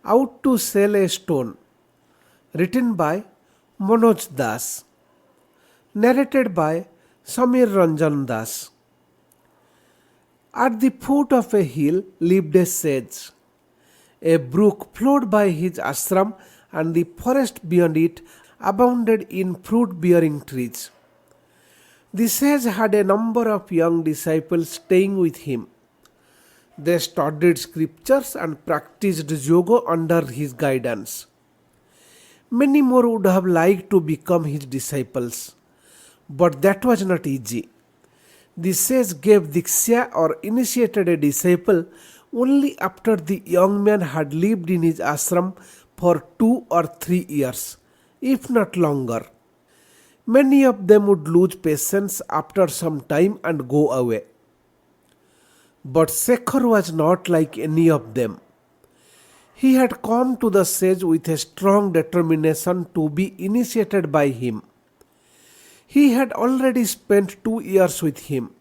Out to Sell a Stone, written by Manoj Das, narrated by Samir Ranjan Das. At the foot of a hill lived a sage. A brook flowed by his ashram, and the forest beyond it abounded in fruit-bearing trees. The sage had a number of young disciples staying with him. They studied scriptures and practiced yoga under his guidance. Many more would have liked to become his disciples, but that was not easy. The sage gave Diksha or initiated a disciple only after the young man had lived in his ashram for 2 or 3 years, if not longer. Many of them would lose patience after some time and go away. But Shekhar was not like any of them. He had come to the sage with a strong determination to be initiated by him. He had already spent 2 years with him,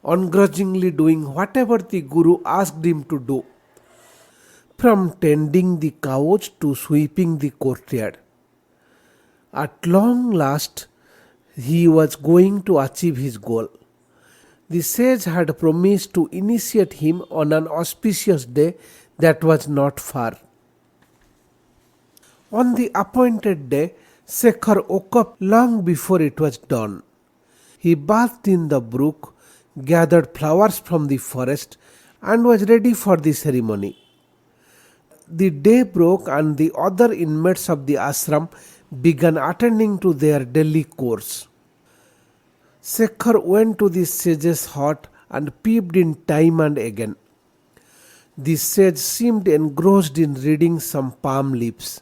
ungrudgingly doing whatever the Guru asked him to do, from tending the cows to sweeping the courtyard. At long last, he was going to achieve his goal. The sage had promised to initiate him on an auspicious day that was not far. On the appointed day, Shekhar woke up long before it was dawn. He bathed in the brook, gathered flowers from the forest, and was ready for the ceremony. The day broke and the other inmates of the ashram began attending to their daily course. Shekhar went to the sage's hut and peeped in time and again. The sage seemed engrossed in reading some palm leaves.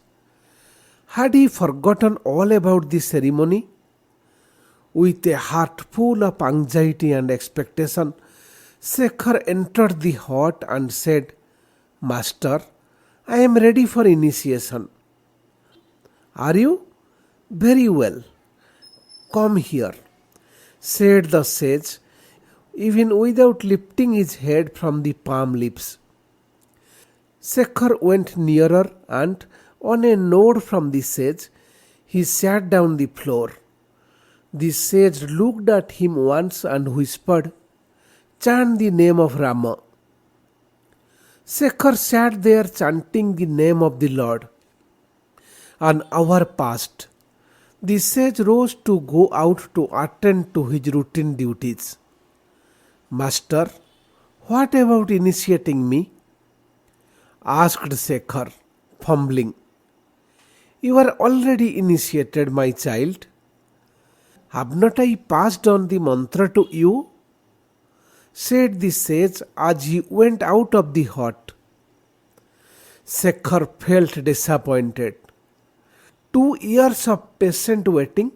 Had he forgotten all about the ceremony? With a heart full of anxiety and expectation, Shekhar entered the hut and said, "Master, I am ready for initiation." "Are you? Very well. Come here," said the sage, even without lifting his head from the palm leaves. Shekhar went nearer and, on a nod from the sage, he sat down on the floor. The sage looked at him once and whispered, "Chant the name of Rama." Shekhar sat there chanting the name of the Lord. An hour passed. The sage rose to go out to attend to his routine duties. "Master, what about initiating me?" asked Shekhar, fumbling. "You are already initiated, my child. Have not I passed on the mantra to you?" said the sage as he went out of the hut. Shekhar felt disappointed. 2 years of patient waiting,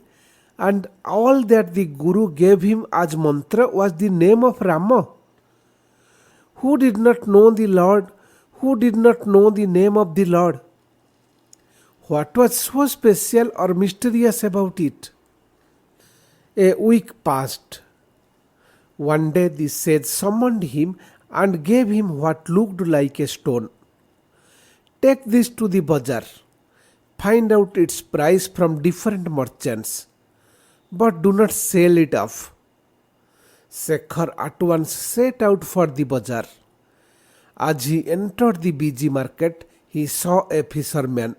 and all that the Guru gave him as mantra was the name of Rama. Who did not know the Lord? Who did not know the name of the Lord? What was so special or mysterious about it? A week passed. One day the sage summoned him and gave him what looked like a stone. "Take this to the bazaar. Find out its price from different merchants, but do not sell it off." Shekhar at once set out for the bazaar. As he entered the busy market, he saw a fisherman.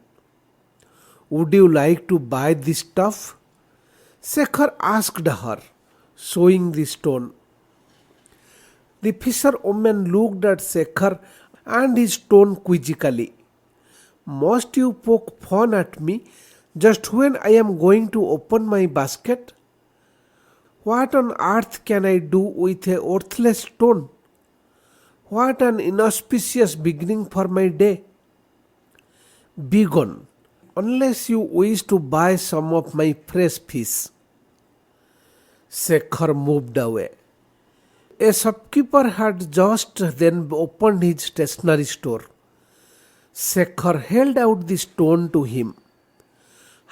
"Would you like to buy this stuff?" Shekhar asked her, showing the stone. The fisherwoman looked at Shekhar and his stone quizzically. "Must you poke fun at me just when I am going to open my basket? What on earth can I do with a worthless stone? What an inauspicious beginning for my day. Be gone, unless you wish to buy some of my fresh fish." Shekhar moved away. A shopkeeper had just then opened his stationery store. Shekhar held out the stone to him.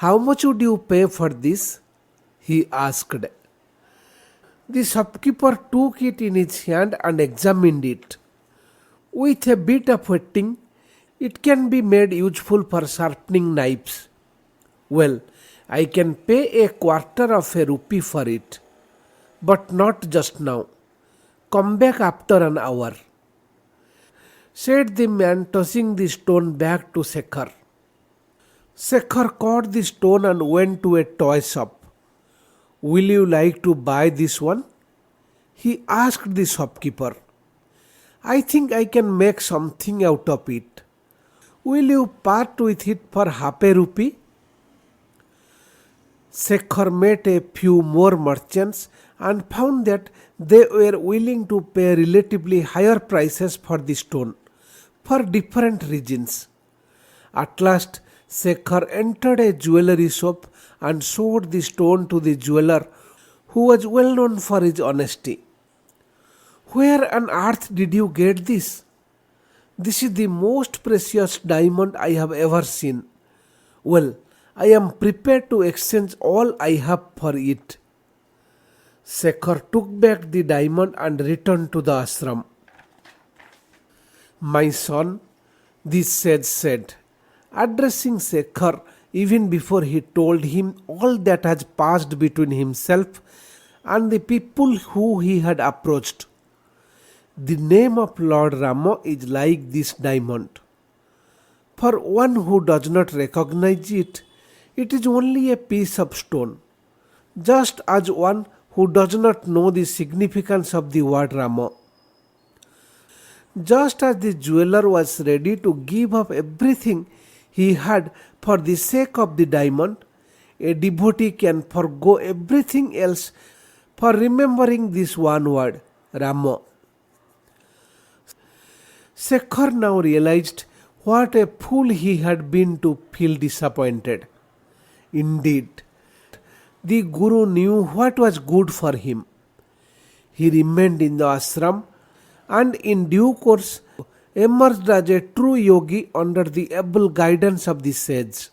"How much would you pay for this?" he asked. The shopkeeper took it in his hand and examined it. With a bit of wetting, It can be made useful for sharpening knives. Well, I can pay a quarter of a rupee for it, but not just now. Come back after an hour, said the man, tossing the stone back to Shekhar. Shekhar caught the stone and went to a toy shop. Will you like to buy this one? He asked the shopkeeper. I think I can make something out of it. Will you part with it for half a rupee? Shekhar met a few more merchants and found that they were willing to pay relatively higher prices for the stone for different reasons. At last, Shekhar entered a jewellery shop and showed the stone to the jeweller, who was well known for his honesty. Where on earth did you get this? This is the most precious diamond I have ever seen. Well, I am prepared to exchange all I have for it. Shekhar took back the diamond and returned to the ashram. My son, the sage said, addressing Shekhar even before he told him all that has passed between himself and the people who he had approached. The name of Lord Rama is like this diamond. For one who does not recognize it, it is only a piece of stone, just as one who does not know the significance of the word Rama. Just as the jeweler was ready to give up everything he had for the sake of the diamond, a devotee can forgo everything else for remembering this one word, Rama. Shekhar now realized what a fool he had been to feel disappointed. Indeed, the Guru knew what was good for him. He remained in the ashram and in due course emerged as a true yogi under the able guidance of the sage.